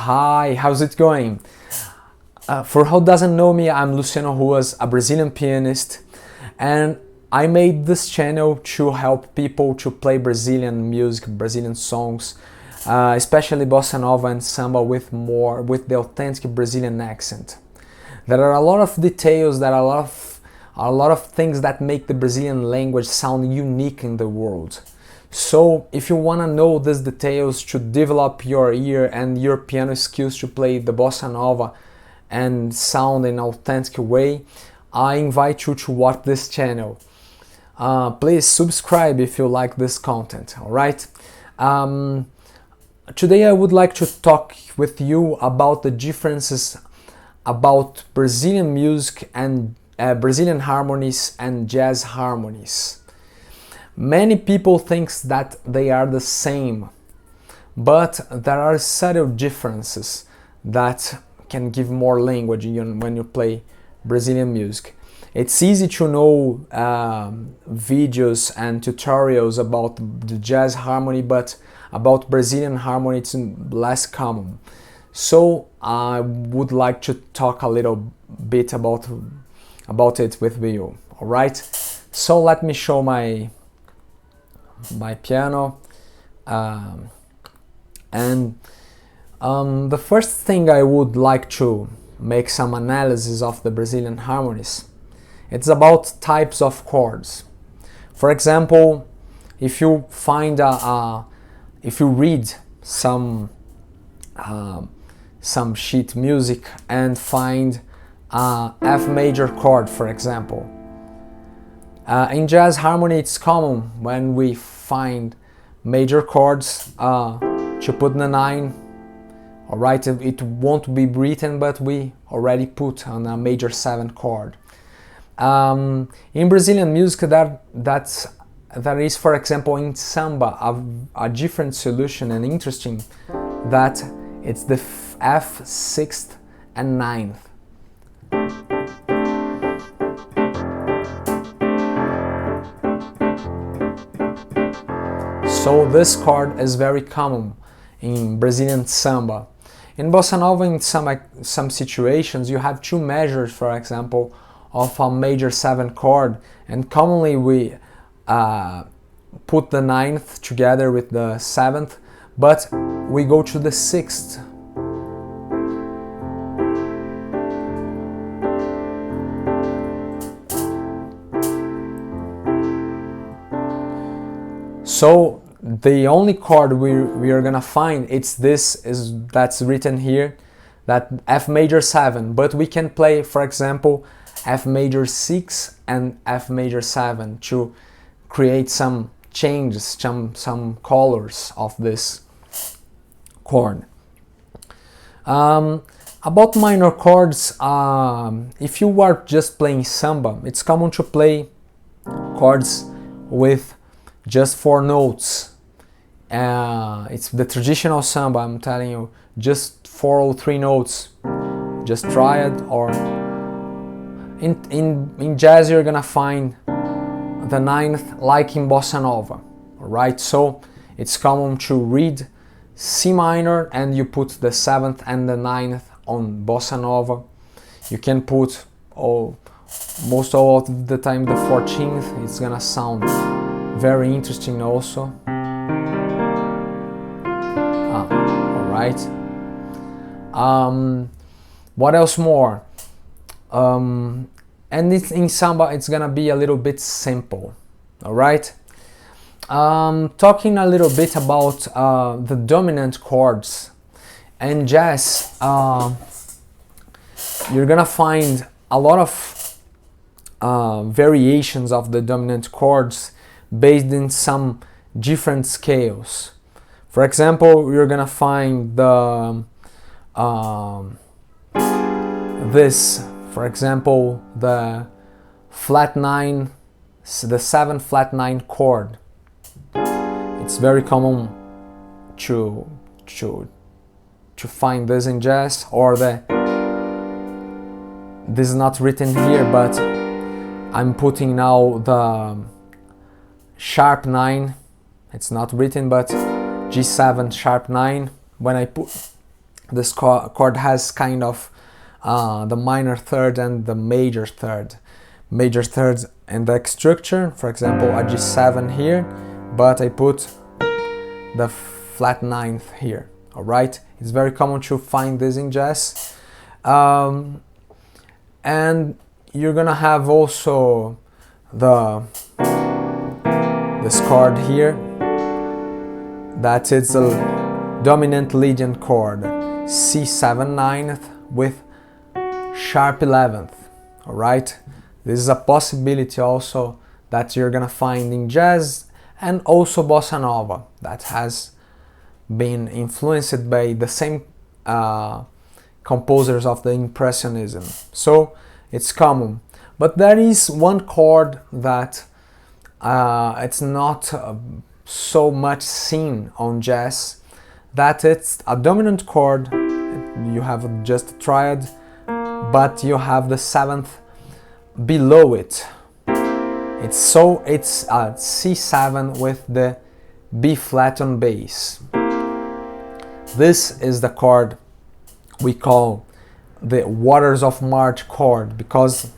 Hi, how's it going? For who doesn't know me, I'm Luciano Ruas, a Brazilian pianist, and I made this channel to help people to play Brazilian music, Brazilian songs, especially bossa nova and samba with the authentic Brazilian accent. There are a lot of details, there are a lot of things that make the Brazilian language sound unique in the world. So if you want to know these details to develop your ear and your piano skills to play the bossa nova and sound in an authentic way, I invite you to watch this channel. Please subscribe if you like this content, alright? Today I would like to talk with you about the differences about Brazilian music and Brazilian harmonies and jazz harmonies. Many people think that they are the same, but there are subtle differences that can give more language when you play Brazilian music. It's easy to know videos and tutorials about the jazz harmony, but about Brazilian harmony it's less common. So I would like to talk a little bit about it with you, alright? So let me show my piano, and the first thing I would like to make some analysis of the Brazilian harmonies. It's about types of chords. For example, if you find if you read some sheet music and find a F major chord, for example. In jazz harmony, it's common when we find major chords to put the 9. Alright, it won't be written, but we already put on a major 7 chord. In Brazilian music, there is, for example, in samba, a different solution and interesting, that it's the F 6th and 9th. So this chord is very common in Brazilian samba. In bossa nova, in some situations, you have two measures, for example, of a major 7 chord, and commonly we put the 9th together with the 7th, but we go to the 6th. So the only chord we are gonna find that's written here, that F major 7, but we can play, for example, F major 6 and F major 7 to create some changes, some colors of this chord. About minor chords, if you are just playing samba, it's common to play chords with just 4 notes. It's the traditional samba, I'm telling you, just 4 or 3 notes. Just try it. Or in jazz you're gonna find the 9th like in bossa nova, alright? So it's common to read C minor and you put the 7th and the 9th on bossa nova. You can put most of the time the 14th. It's gonna sound very interesting also. Alright. What else more? And in samba it's gonna be a little bit simple. Alright. Talking a little bit about the dominant chords. In jazz, you're gonna find a lot of variations of the dominant chords based in some different scales. For example, you're gonna find the this, for example, the flat 9, the 7 flat 9 chord. It's very common to find this in jazz, or this is not written here, but I'm putting now the sharp 9. It's not written, but G7 sharp 9. When I put this chord has kind of the minor third and the major third. Major third in the structure, for example, a G7 here, but I put the flat ninth here. All right, it's very common to find this in jazz, and you're gonna have also this chord here, that is a dominant leading chord, C7 ninth with sharp 11th. All right, this is a possibility also that you're gonna find in jazz and also bossa nova, that has been influenced by the same composers of the Impressionism. So it's common. But there is one chord that it's not so much seen on jazz, that it's a dominant chord. You have just a triad, but you have the 7th below it. It's a C7 with the B flat on bass. This is the chord we call the Waters of March chord, because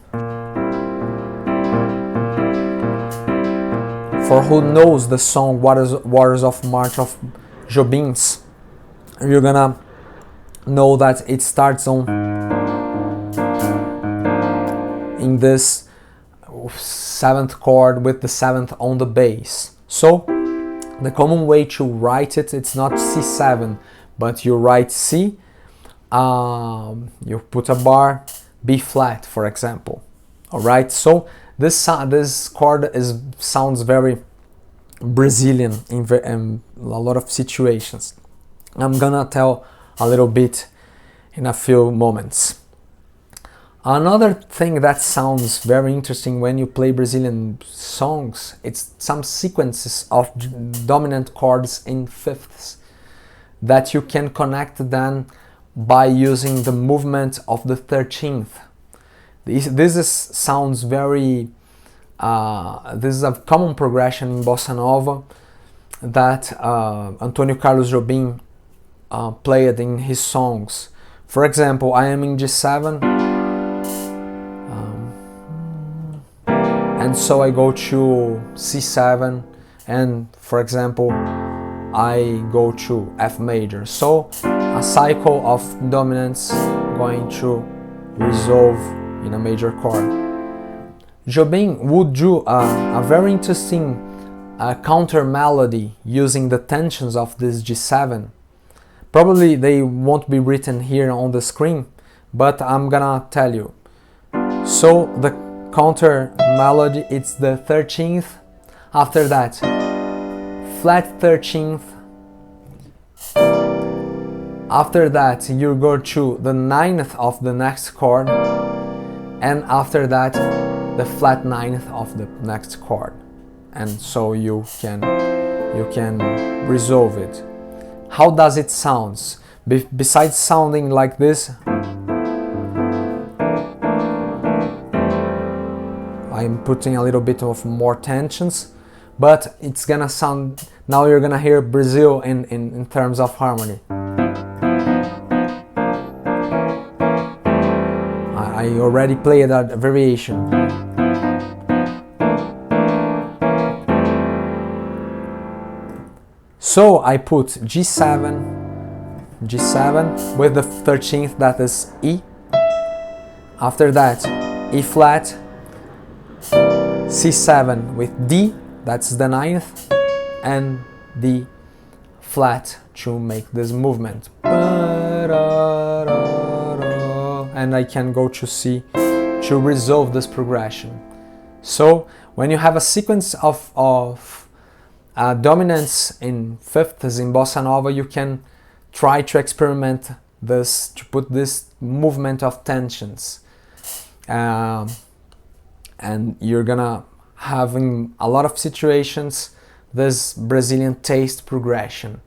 for who knows the song Waters of March of Jobim's, you're gonna know that it starts on in this 7th chord with the 7th on the bass. So the common way to write it, it's not C7, but you write C, you put a bar, B flat, for example. All right, so this chord sounds very Brazilian in a lot of situations. I'm gonna tell a little bit in a few moments. Another thing that sounds very interesting when you play Brazilian songs, it's some sequences of dominant chords in fifths that you can connect then by using the movement of the 13th. Sounds very, this is a common progression in bossa nova that Antônio Carlos Jobim played in his songs. For example, I am in G7, and so I go to C7, and for example I go to F major. So a cycle of dominance going to resolve in a major chord. Jobim would do a very interesting counter melody using the tensions of this G7. Probably they won't be written here on the screen, but I'm gonna tell you. So the counter melody, it's the 13th, after that flat 13th, after that you go to the 9th of the next chord, and after that the flat 9th of the next chord, and so you can resolve it. How does it sound? Besides sounding like this, I'm putting a little bit of more tensions, but it's gonna sound, now you're gonna hear Brazil in terms of harmony. I already played that variation. So I put G7 with the 13th, that is E. After that, E flat, C7 with D, that's the 9th, and D flat to make this movement. And I can go to C to resolve this progression. So when you have a sequence of dominance in fifths in bossa nova, you can try to experiment this, to put this movement of tensions, and you're gonna have in a lot of situations this Brazilian taste progression.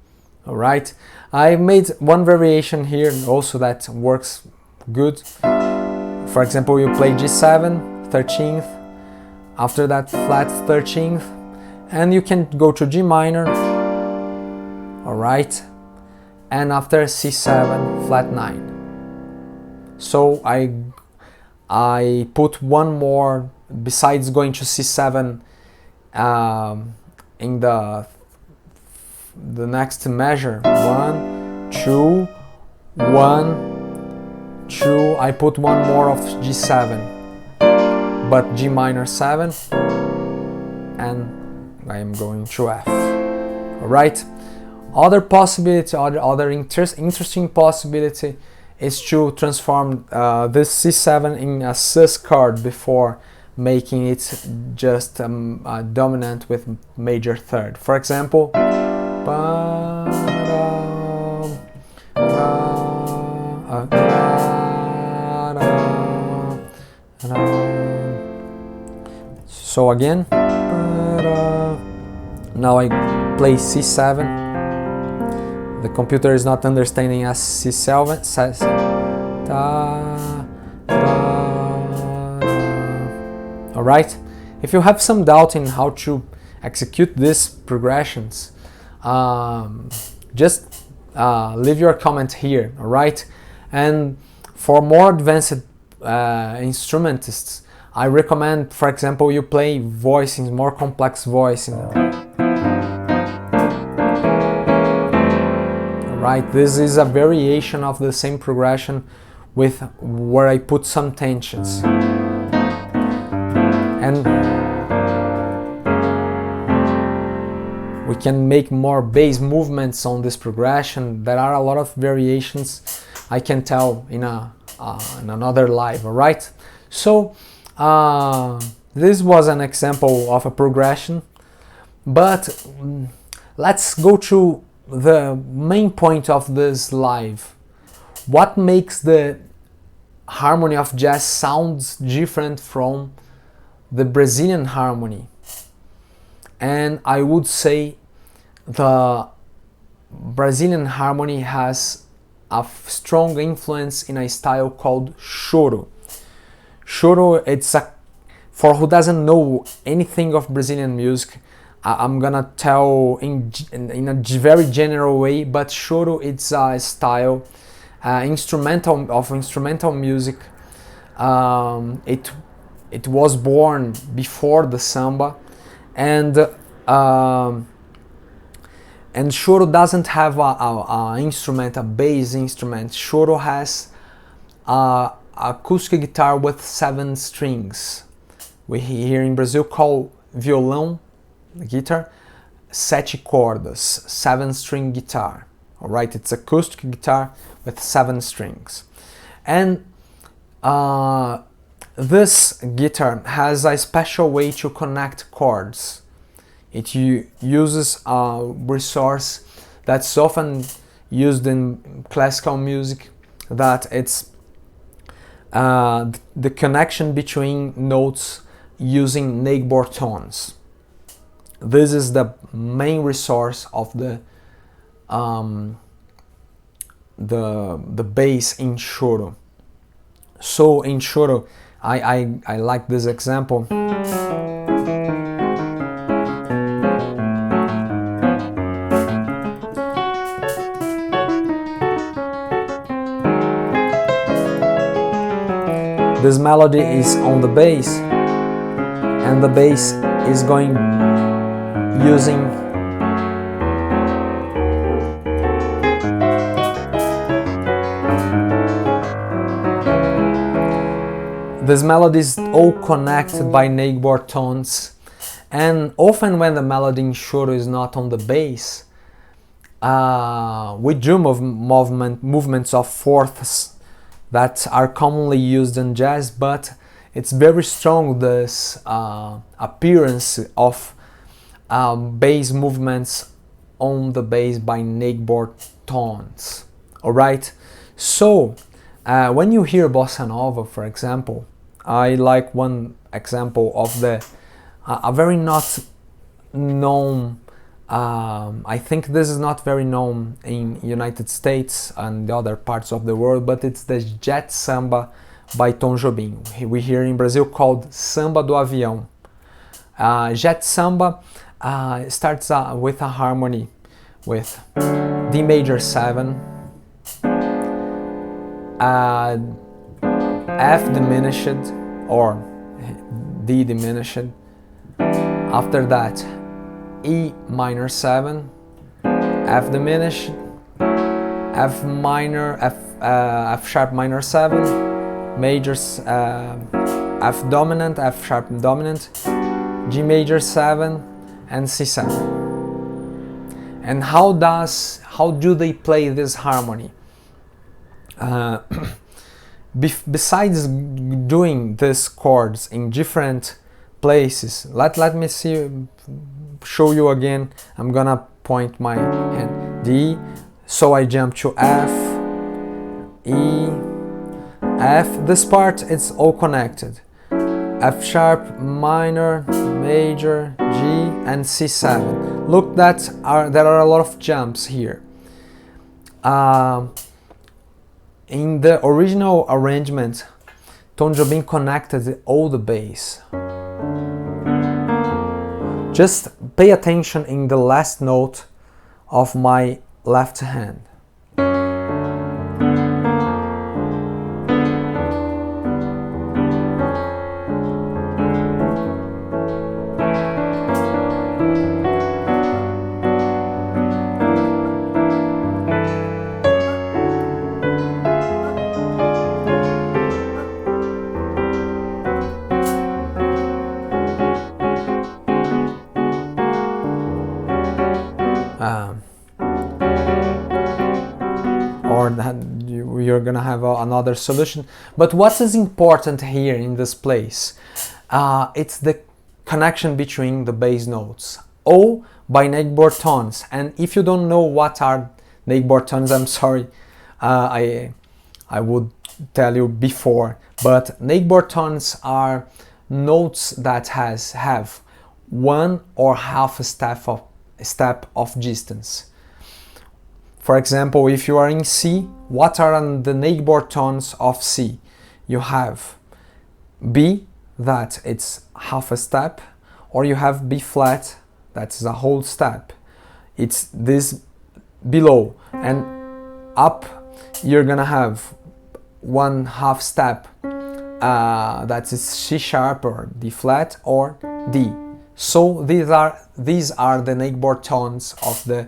All right, I made one variation here also that works good. For example, you play G7 13th, after that flat 13th, and you can go to G minor, all right, and after C7 flat 9. So I put one more besides going to C7 in the next measure. 1, 2, 1, 2. I put one more of G7, but G minor 7, and I am going to F. All right. Other possibility, other interesting possibility is to transform this C7 in a sus chord before making it just dominant with major third. For example, so again, now I play C7. The computer is not understanding as C7. Alright, if you have some doubt in how to execute these progressions, just leave your comment here, alright? And for more advanced instrumentists, I recommend, for example, you play voicings, more complex voicing. Right, this is a variation of the same progression with where I put some tensions. And we can make more bass movements on this progression. There are a lot of variations I can tell in another live, alright? So this was an example of a progression, but let's go to the main point of this live. What makes the harmony of jazz sounds different from the Brazilian harmony? And I would say the Brazilian harmony has a strong influence in a style called choro. Choro, for who doesn't know anything of Brazilian music, I'm gonna tell in a very general way, but choro, it's a style, instrumental music. It was born before the samba, and choro doesn't have a instrument, a bass instrument. Choro has a acoustic guitar with 7 strings. We here in Brazil call violão, the guitar, 7 cordas, 7-string guitar. All right, it's acoustic guitar with 7 strings, and this guitar has a special way to connect chords. It uses a resource that's often used in classical music, that it's the connection between notes using neighbor tones. This is the main resource of the bass in choro. So in choro, I like this example. This melody is on the bass, and the bass is going using these melodies all connected by neighbor tones, and often when the melody in choro is not on the bass, we do movements of fourths that are commonly used in jazz, but it's very strong, this appearance of bass movements on the bass by neighbor tones. Alright, so when you hear bossa nova, for example, I like one example of a very not known, I think this is not very known in United States and the other parts of the world, but it's the Jet Samba by Tom Jobim. We hear in Brazil called Samba do Avião. Jet Samba starts with a harmony with D major 7, F diminished or D diminished, after that E minor 7, F diminished, F minor, F sharp minor 7, majors, F dominant, F sharp dominant, G major 7, and C7. And how do they play this harmony? Besides doing these chords in different places, let me show you again. I'm gonna point my hand D, so I jump to F, E, F. This part it's all connected. F sharp minor, major, G, and C7. Look, there are a lot of jumps here. In the original arrangement, Tom Jobim connected all the bass. Just pay attention in the last note of my left hand. Or that you're gonna have another solution. But what is important here in this place? It's the connection between the bass notes. O by neckboard tones. And if you don't know what are neckboard tones, I'm sorry, I would tell you before. But neckboard tones are notes that have one or half a step of distance. For example, if you are in C, what are the neckboard tones of C? You have B, that it's half a step, or you have B flat, that's a whole step. It's this below, and up you're gonna have one half step, that is C sharp or D flat or D. So these are the neckboard tones of the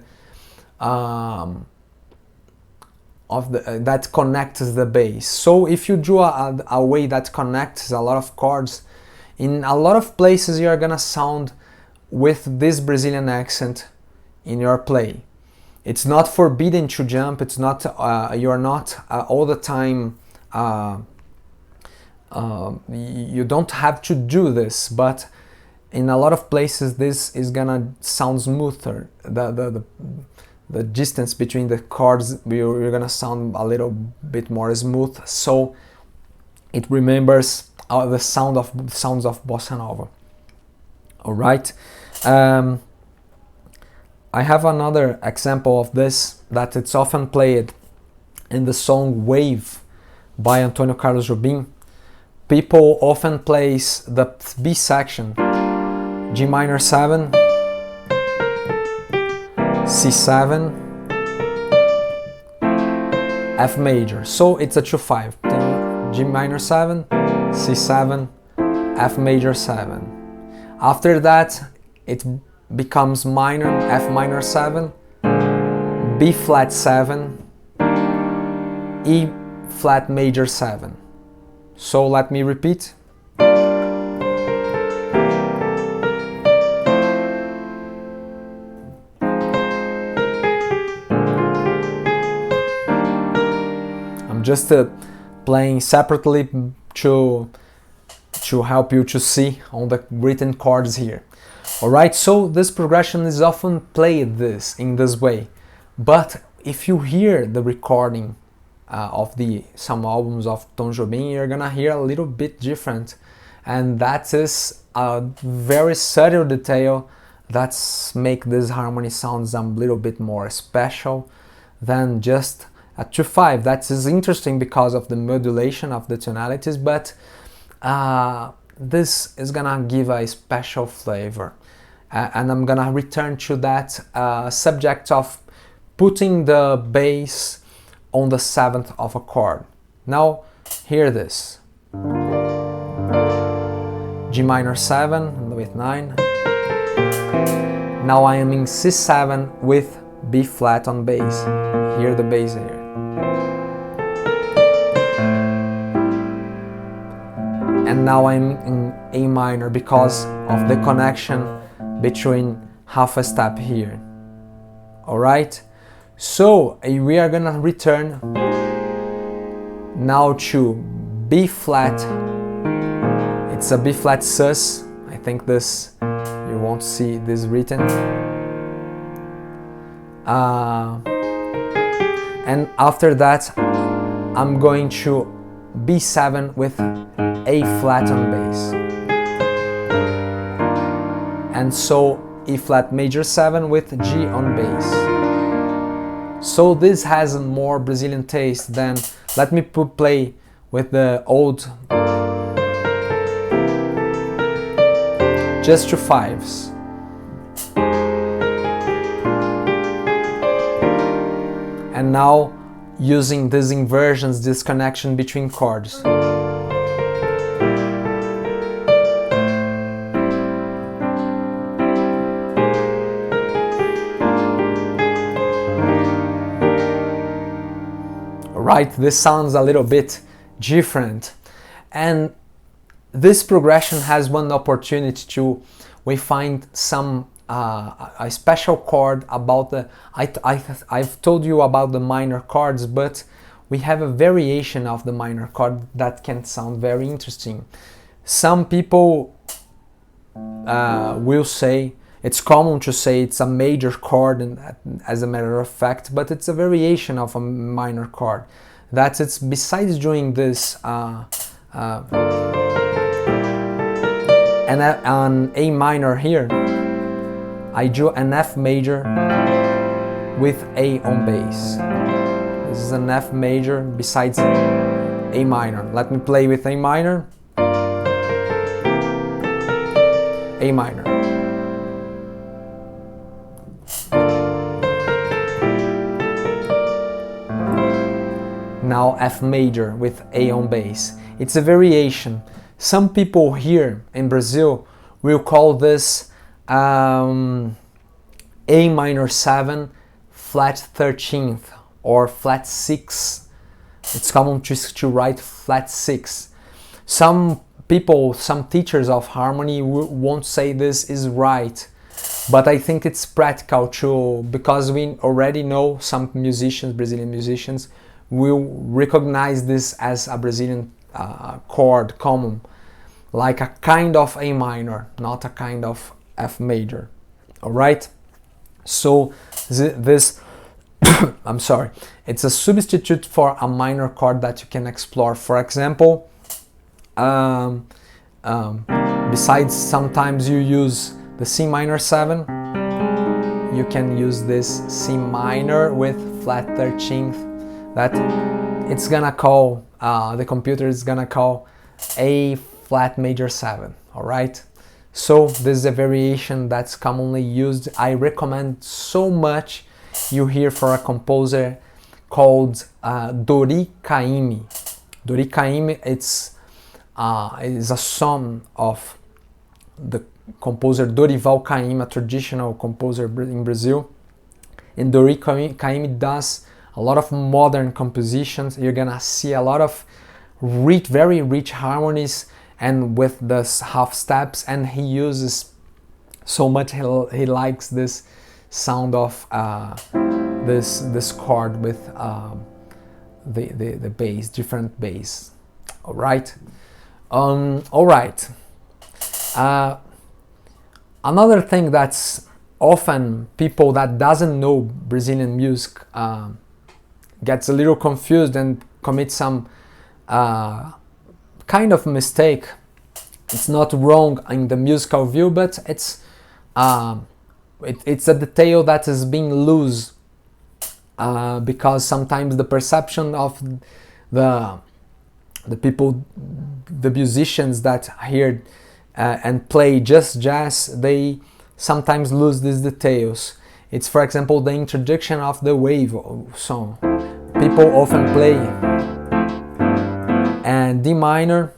that connects the bass. So if you do a way that connects a lot of chords, in a lot of places you are gonna sound with this Brazilian accent in your play. It's not forbidden to jump. It's not you're not all the time. You don't have to do this, but in a lot of places this is gonna sound smoother. The distance between the chords, you're gonna sound a little bit more smooth, so it remembers the sounds of bossa nova. All right. I have another example of this that it's often played in the song Wave by Antônio Carlos Jobim. People often plays the B section, G minor 7, C7, F major. So it's a 2/5. G minor 7, C7, F major 7. After that, it becomes minor, F minor 7, B flat 7, E flat major 7. So let me repeat. I'm just playing separately to help you to see on the written chords here. Alright, so this progression is often played in this way, but if you hear the recording of some albums of Tom Jobim, you're gonna hear a little bit different, and that is a very subtle detail that make this harmony sounds a little bit more special than just a 2/5. That is interesting because of the modulation of the tonalities, but this is gonna give a special flavor, and I'm gonna return to that subject of putting the bass on the 7th of a chord. Now hear this. G minor 7 with 9. Now I am in C7 with B flat on bass. Hear the bass here. And now I'm in A minor because of the connection between half a step here. Alright? So we are gonna return now to B flat. It's a B flat sus. I think this, you won't see this written. And after that, I'm going to B7 with A flat on bass. And so E flat major 7 with G on bass. So this has a more Brazilian taste than, let me play with the old, just 2 5s. And now using these inversions, this connection between chords. Right, this sounds a little bit different, and this progression has one opportunity to, we find some a special chord about the, I've told you about the minor chords, but we have a variation of the minor chord that can sound very interesting. Some people will say, it's common to say it's a major chord, and as a matter of fact, but it's a variation of a minor chord. That it's, besides doing this an A minor here, I do an F major with A on bass. This is an F major besides A minor. Let me play with A minor. A minor. Now F major with A on bass. It's a variation. Some people here in Brazil will call this A minor 7 flat 13th or flat 6. It's common to write flat 6. Some people, some teachers of harmony won't say this is right, but I think it's practical too, because we already know some musicians, Brazilian musicians, will recognize this as a Brazilian chord common, like a kind of A minor, not a kind of F major. Alright? So this I'm sorry, it's a substitute for a minor chord that you can explore. For example, besides sometimes you use the C minor 7, you can use this C minor with flat 13th, that it's gonna call, the computer is gonna call A flat major 7, alright? So this is a variation that's commonly used. I recommend so much you hear for a composer called Dori Caymmi. Dori Caymmi, it's is a son of the composer Dorival Caymmi, a traditional composer in Brazil. And Dori Caymmi does a lot of modern compositions. You're gonna see a lot of very rich harmonies and with the half steps, and he uses so much, he likes this sound of this chord with the bass, different bass. Alright? Alright. Another thing that's often people that doesn't know Brazilian music gets a little confused and commits some kind of mistake. It's not wrong in the musical view, but it's a detail that is being loose because sometimes the perception of the people, the musicians that hear and play just jazz, they sometimes lose these details. It's, for example, the introduction of the wave song. People often play and D minor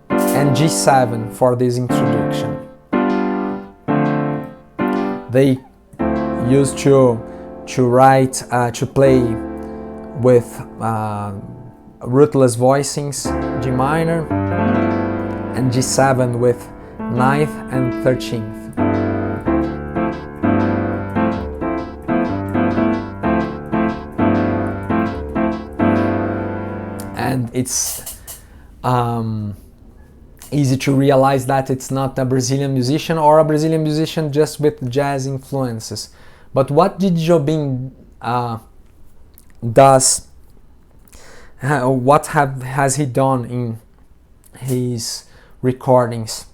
and G7 for this introduction. They used to write, to play with rootless voicings, G minor, and G7 with 9th and 13th. And it's easy to realize that it's not a Brazilian musician or a Brazilian musician just with jazz influences. But what did Jobim does? What has he done in his recordings?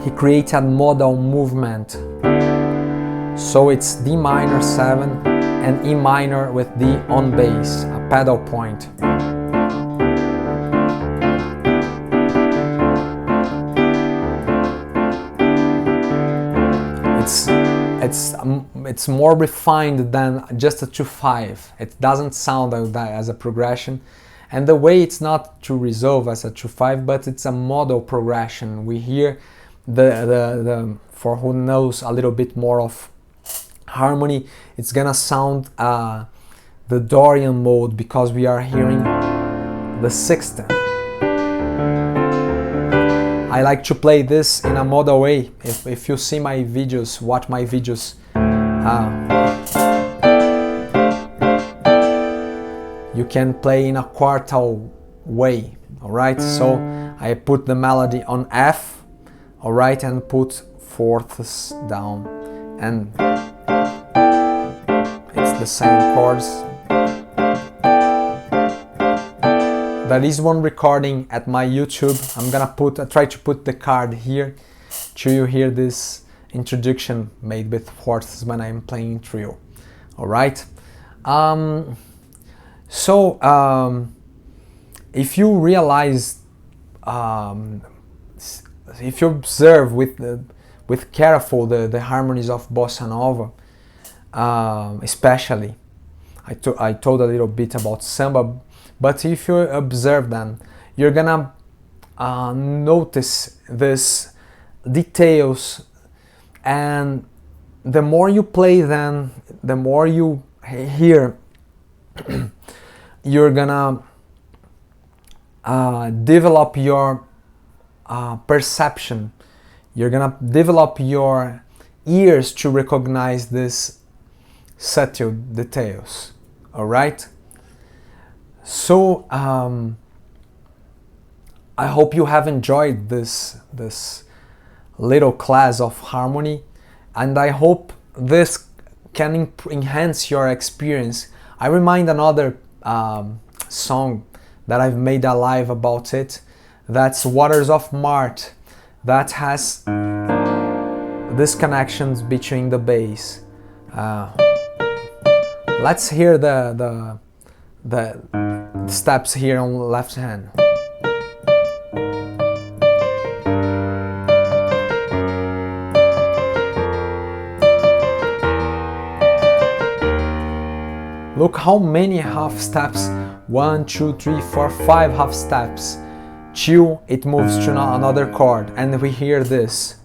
He created a modal movement. So it's D minor 7 and E minor with D on bass, a pedal point. It's more refined than just a 2/5. It doesn't sound like that as a progression, and the way it's not to resolve as a 2/5, but it's a modal progression. We hear the for who knows a little bit more of harmony, it's gonna sound the Dorian mode, because we are hearing the sextet. I like to play this in a modal way. If you see my videos, watch my videos, you can play in a quartal way, alright? So I put the melody on F, alright, and put fourths down, and it's the same chords. There is one recording at my YouTube. I'm gonna try to put the card here to you hear this introduction made with fourths when I'm playing trio. All right. If you realize, if you observe with careful the harmonies of Bossa Nova, especially, I told a little bit about samba. But if you observe them, you're gonna notice these details, and the more you play them, the more you hear, you're gonna develop your perception. You're gonna develop your ears to recognize these subtle details. All right? So I hope you have enjoyed this little class of harmony, and I hope this can enhance your experience. I remind another song that I've made a live about it. That's Waters of Mart. That has these connections between the bass. Let's hear the steps here on the left hand. Look how many half steps. 1, 2, 3, 4, 5 half steps till it moves to another chord, and we hear this.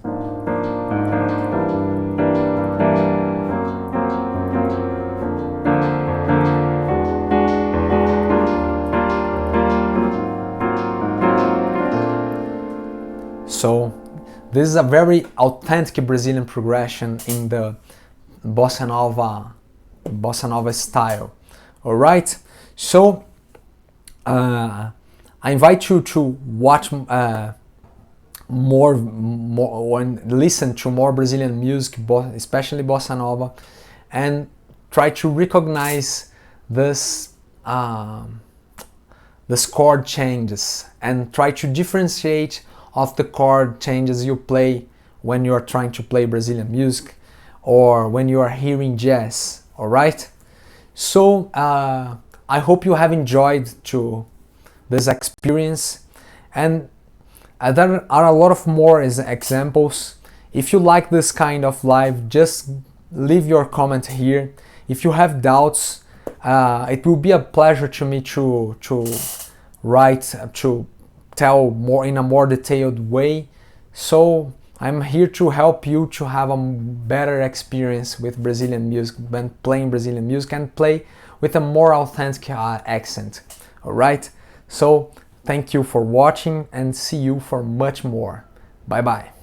So this is a very authentic Brazilian progression in the Bossa Nova style. All right, so I invite you to watch more and listen to more Brazilian music, especially Bossa Nova, and try to recognize this chord changes, and try to differentiate of the chord changes you play when you are trying to play Brazilian music or when you are hearing jazz. All right, so I hope you have enjoyed this experience, and there are a lot of more examples. If you like this kind of live, just leave your comment here. If you have doubts, it will be a pleasure to me to write, to tell more in a more detailed way. So I'm here to help you to have a better experience with Brazilian music, when playing Brazilian music, and play with a more authentic accent. Alright? So thank you for watching, and see you for much more. Bye bye.